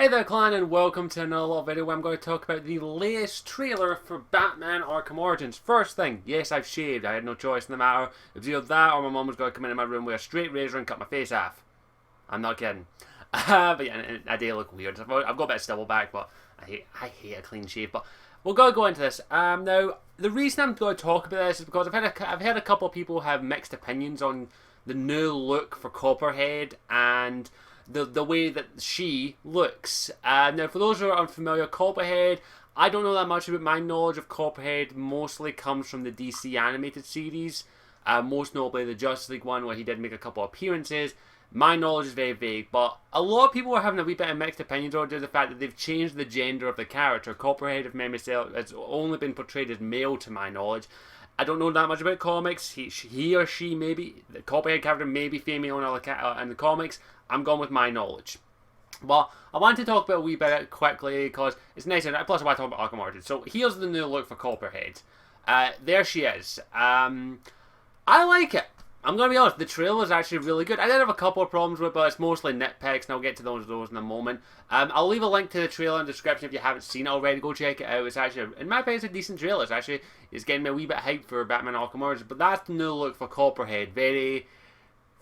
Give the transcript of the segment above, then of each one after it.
Hey there clan and welcome to another little video where I'm going to talk about the latest trailer for Batman Arkham Origins. First thing, yes, I've shaved. I had no choice in the matter. It was either that or my mum was going to come into my room with a straight razor and cut my face off. I'm not kidding. But yeah, I do look weird. I've got a bit of stubble back, but I hate a clean shave. But we're going to go into this. Now, the reason I'm going to talk about this is because I've had a couple of people have mixed opinions on the new look for Copperhead and the way that she looks. Now, for those who are unfamiliar, Copperhead, I don't know that much about. My knowledge of Copperhead mostly comes from the DC animated series, most notably the Justice League one where he did make a couple of appearances. My knowledge is very vague, but a lot of people are having a wee bit of mixed opinions on the fact that they've changed the gender of the character. Copperhead, if memory serves, has only been portrayed as male to my knowledge. I don't know that much about comics. He or she maybe, the Copperhead character may be female in the comics. I'm going with my knowledge. But I want to talk about a wee bit quickly because it's nice, and plus I want to talk about Arkham Origins. So here's the new look for Copperhead. There she is. I like it. I'm going to be honest, the trailer is actually really good. I did have a couple of problems with it, but it's mostly nitpicks, and I'll get to those in a moment. I'll leave a link to the trailer in the description if you haven't seen it already. Go check it out. It's actually, in my opinion, it's a decent trailer. It's getting me a wee bit hyped for Batman Arkham Origins. But that's the new look for Copperhead. Very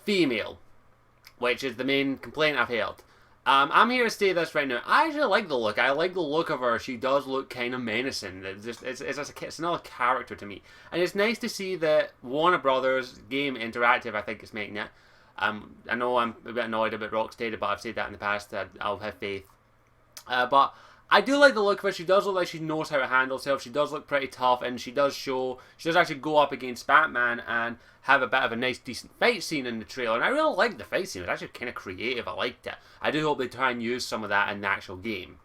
female, which is the main complaint I've heard. I'm here to say this right now. I actually like the look. I like the look of her. She does look kind of menacing. It's another character to me. And it's nice to see that Warner Brothers Game Interactive, I think, is making it. I know I'm a bit annoyed about Rocksteady, but I've said that in the past. I'll have faith. But I do like the look of her. She does look like she knows how to handle herself. She does look pretty tough, and she does actually go up against Batman and have a bit of a nice, decent fight scene in the trailer. And I really liked the fight scene. It was actually kind of creative. I liked it. I do hope they try and use some of that in the actual game.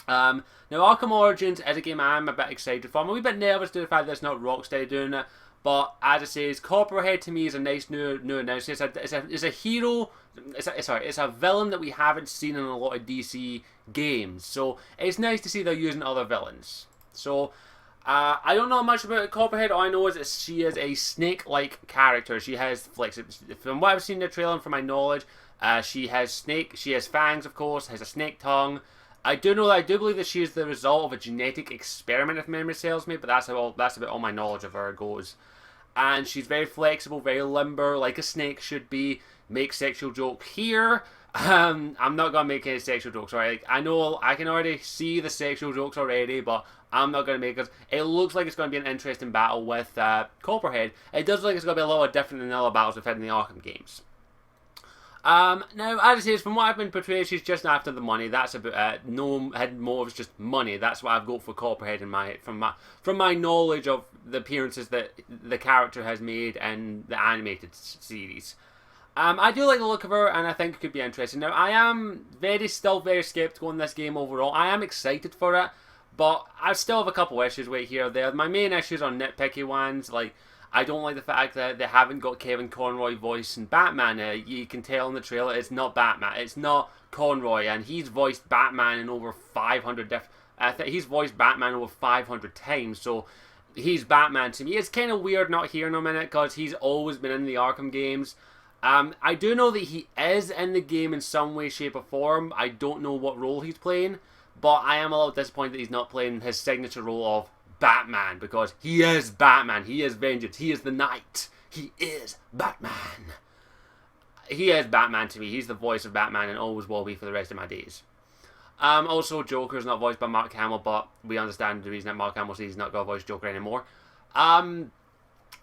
Now, Arkham Origins is a game I'm a bit excited for. I'm a wee bit nervous to the fact that it's not Rocksteady doing it. But as I say, Copperhead to me is a nice new announcement. It's a hero. It's a villain that we haven't seen in a lot of DC games. So it's nice to see they're using other villains. So I don't know much about Copperhead. All I know is that she is a snake-like character. She has from what I've seen in the trailer and from my knowledge, she has fangs, of course, has a snake tongue. I do believe that she is the result of a genetic experiment, if memory serves me, but that's about all my knowledge of her goes. And she's very flexible, very limber, like a snake should be. Make sexual joke here. I'm not gonna make any sexual jokes, alright? I know I can already see the sexual jokes already, but I'm not gonna make it. It looks like it's gonna be an interesting battle with Copperhead. It does look like it's gonna be a little different than the other battles we've had in the Arkham games. Now, as I say, from what I've been portrayed, she's just after the money. That's about no hidden motives, just money. That's what I've got for Copperhead from my knowledge of the appearances that the character has made in the animated series. I do like the look of her, and I think it could be interesting. Now, I am still very skeptical in this game overall. I am excited for it, but I still have a couple issues right here or there. My main issues are nitpicky ones, like I don't like the fact that they haven't got Kevin Conroy voicing Batman. You can tell in the trailer it's not Batman. It's not Conroy, and he's voiced Batman in over 500 he's voiced Batman over 500 times, so he's Batman to me. It's kind of weird not hearing him in it because he's always been in the Arkham games. I do know that he is in the game in some way, shape, or form. I don't know what role he's playing, but I am a little disappointed that he's not playing his signature role of Batman, because he is Batman. He is vengeance. He is the knight. He is Batman. He is Batman to me. He's the voice of Batman and always will be for the rest of my days. Also, Joker's not voiced by Mark Hamill, but we understand the reason that Mark Hamill says he's not going to voice Joker anymore.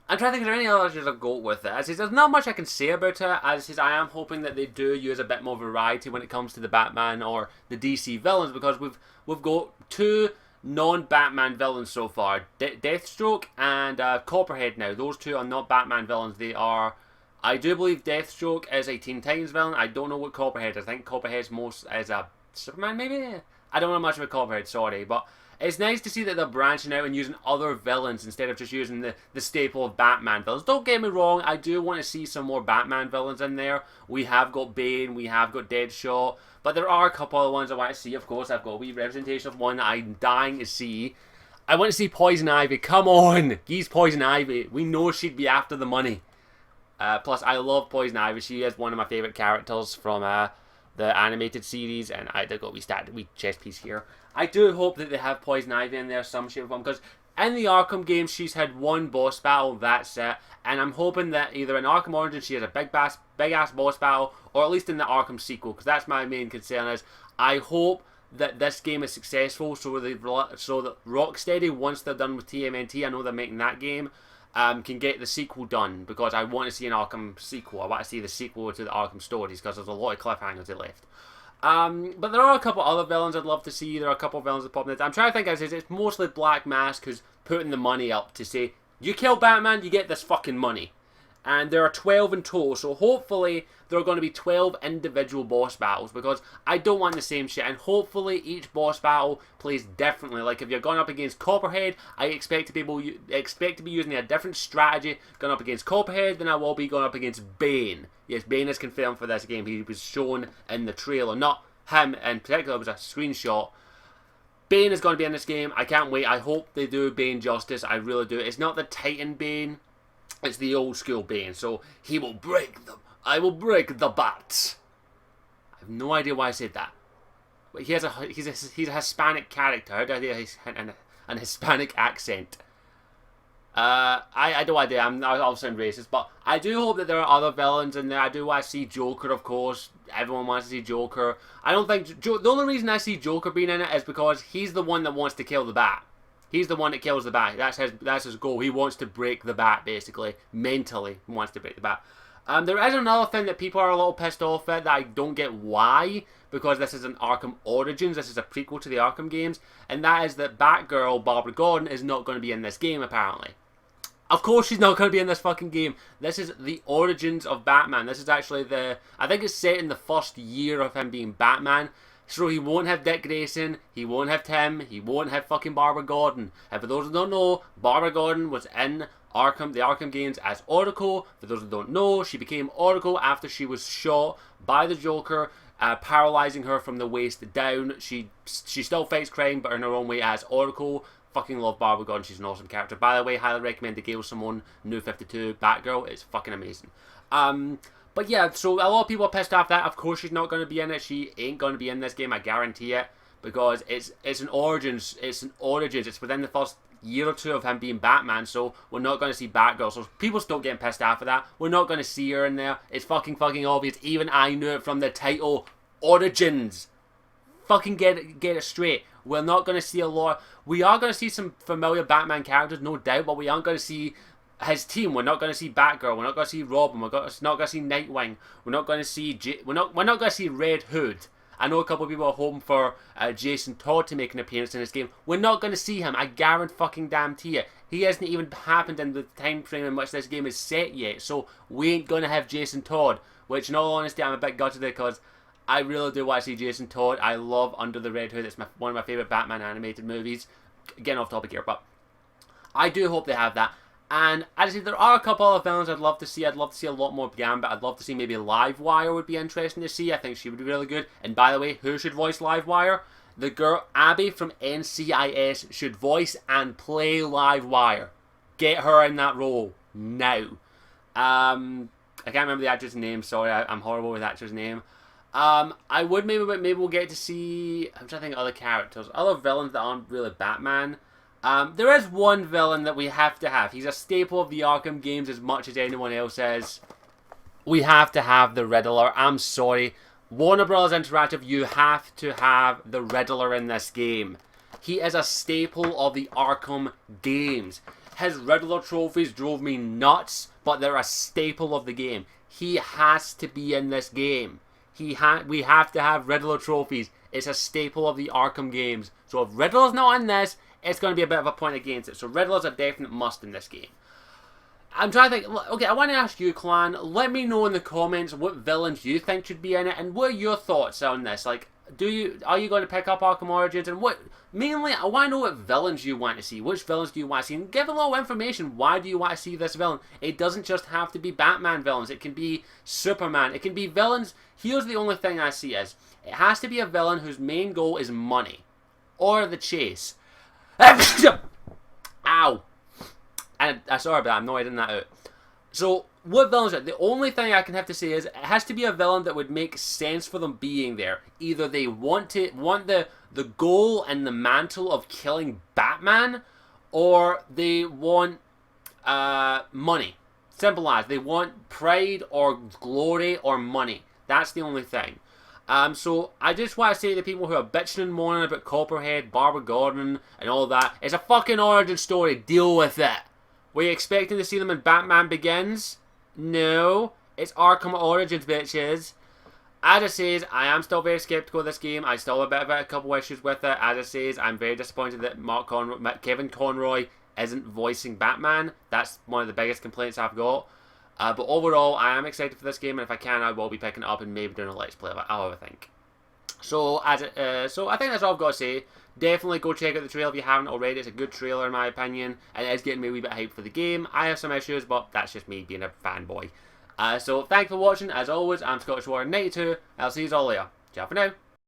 I'm trying to think of any other issues I've got with it. As there's not much I can say about it. As I am hoping that they do use a bit more variety when it comes to the Batman or the DC villains, because we've got two non-Batman villains so far. Deathstroke and Copperhead now. Those two are not Batman villains. They are... I do believe Deathstroke is a Teen Titans villain. I don't know what Copperhead is. I think Copperhead's most as a Superman, maybe? I don't know much about Copperhead, sorry. But it's nice to see that they're branching out and using other villains instead of just using the staple of Batman villains. Don't get me wrong, I do want to see some more Batman villains in there. We have got Bane, we have got Deadshot, but there are a couple other ones I want to see. Of course, I've got a wee representation of one that I'm dying to see. I want to see Poison Ivy. Come on! Geese Poison Ivy. We know she'd be after the money. Plus, I love Poison Ivy. She is one of my favourite characters from the animated series, and I got we chest piece here. I do hope that they have Poison Ivy in there some shape or form, because in the Arkham games she's had one boss battle, that's it, and I'm hoping that either in Arkham Origins she has a big ass boss battle, or at least in the Arkham sequel, because that's my main concern. Is I hope that this game is successful, so that Rocksteady, once they're done with TMNT, I know they're making that game, can get the sequel done, because I want to see an Arkham sequel. I want to see the sequel to the Arkham stories, because there's a lot of cliffhangers they left. But there are a couple other villains I'd love to see. There are a couple of villains that pop in. I'm trying to think, it's mostly Black Mask who's putting the money up to say, you kill Batman, you get this fucking money. And there are 12 in total, so hopefully there are going to be 12 individual boss battles, because I don't want the same shit, and hopefully each boss battle plays differently. Like if you're going up against Copperhead, I expect to be using a different strategy going up against Copperhead than I will be going up against Bane. Yes, Bane is confirmed for this game. He was shown in the trailer, not him in particular, it was a screenshot. Bane is going to be in this game. I can't wait. I hope they do Bane justice. I really do. It's not the Titan Bane. It's the old school Bane, so he will break them. I will break the bats. I have no idea why I said that. But he's a Hispanic character. How do I do an Hispanic accent? I have no idea. I'll sound racist, but I do hope that there are other villains in there. I do want to see Joker, of course. Everyone wants to see Joker. I don't think the only reason I see Joker being in it is because he's the one that wants to kill the Bat. He's the one that kills the Bat. That's his goal. He wants to break the Bat, basically. Mentally, he wants to break the Bat. There is another thing that people are a little pissed off at that I don't get why, because this is an Arkham Origins. This is a prequel to the Arkham games, and that is that Batgirl, Barbara Gordon, is not going to be in this game, apparently. Of course she's not going to be in this fucking game. This is the origins of Batman. This is actually I think it's set in the first year of him being Batman. So he won't have Dick Grayson, he won't have Tim, he won't have fucking Barbara Gordon. And for those who don't know, Barbara Gordon was in the Arkham games as Oracle. For those who don't know, she became Oracle after she was shot by the Joker, paralyzing her from the waist down. She still fights crime, but in her own way as Oracle. Fucking love Barbara Gordon, she's an awesome character. By the way, highly recommend the Gail Simone New 52 Batgirl, it's fucking amazing. But yeah, so a lot of people are pissed off that. Of course she's not going to be in it. She ain't going to be in this game, I guarantee it. Because it's an origins. It's within the first year or two of him being Batman, so we're not going to see Batgirl. So people still getting pissed off of that. We're not going to see her in there. It's fucking obvious. Even I knew it from the title. Origins. Fucking get it straight. We're not going to see a lot. We are going to see some familiar Batman characters, no doubt, but we aren't going to see his team. We're not going to see Batgirl. We're not going to see Robin. We're not going to see Nightwing. We're not going to see we're not going to see Red Hood. I know a couple of people are hoping for Jason Todd to make an appearance in this game. We're not going to see him. I guarantee it. He hasn't even happened in the time frame in which this game is set yet. So we ain't going to have Jason Todd. Which, in all honesty, I'm a bit gutted because I really do want to see Jason Todd. I love Under the Red Hood. It's one of my favourite Batman animated movies. Getting off topic here, but I do hope they have that. And as I said, there are a couple of villains I'd love to see. I'd love to see a lot more Gambit. I'd love to see maybe Livewire would be interesting to see. I think she would be really good. And by the way, who should voice Livewire? The girl Abby from NCIS should voice and play Livewire. Get her in that role now. I can't remember the actress' name. Sorry, I'm horrible with actress' name. I would maybe we'll get to see. I'm trying to think of other characters, other villains that aren't really Batman. There is one villain that we have to have. He's a staple of the Arkham games as much as anyone else is. We have to have the Riddler. I'm sorry. Warner Bros. Interactive, you have to have the Riddler in this game. He is a staple of the Arkham games. His Riddler trophies drove me nuts, but they're a staple of the game. He has to be in this game. We have to have Riddler trophies. It's a staple of the Arkham games. So if Riddler's not in this, it's going to be a bit of a point against it. So Riddler's a definite must in this game. I'm trying to think. Okay, I want to ask you, Clan. Let me know in the comments what villains you think should be in it, and what are your thoughts on this? Like, are you going to pick up Arkham Origins, and what? Mainly, I want to know what villains you want to see. Which villains do you want to see? And give a little information. Why do you want to see this villain? It doesn't just have to be Batman villains. It can be Superman. It can be villains. Here's the only thing I see is it has to be a villain whose main goal is money or the chase. Ow! And sorry about that, I'm not editing that out. So what villains are? The only thing I can have to say is it has to be a villain that would make sense for them being there. Either they want the goal and the mantle of killing Batman, or they want money. Simple as. They want pride or glory or money. That's the only thing. So I just want to say to the people who are bitching and moaning about Copperhead, Barbara Gordon, and all that, it's a fucking origin story. Deal with it. Were you expecting to see them in Batman Begins? No. It's Arkham Origins, bitches. As I says, I am still very skeptical of this game. I still have a couple issues with it. As I says, I'm very disappointed that Kevin Conroy isn't voicing Batman. That's one of the biggest complaints I've got. But overall, I am excited for this game, and if I can, I will be picking it up and maybe doing a Let's Play of it. I'll have a think. So I think that's all I've got to say. Definitely go check out the trailer if you haven't already. It's a good trailer in my opinion, and it is getting me a wee bit hyped for the game. I have some issues, but that's just me being a fanboy. So thanks for watching. As always, I'm Scottish Warrior 92. I'll see you all later. Ciao for now.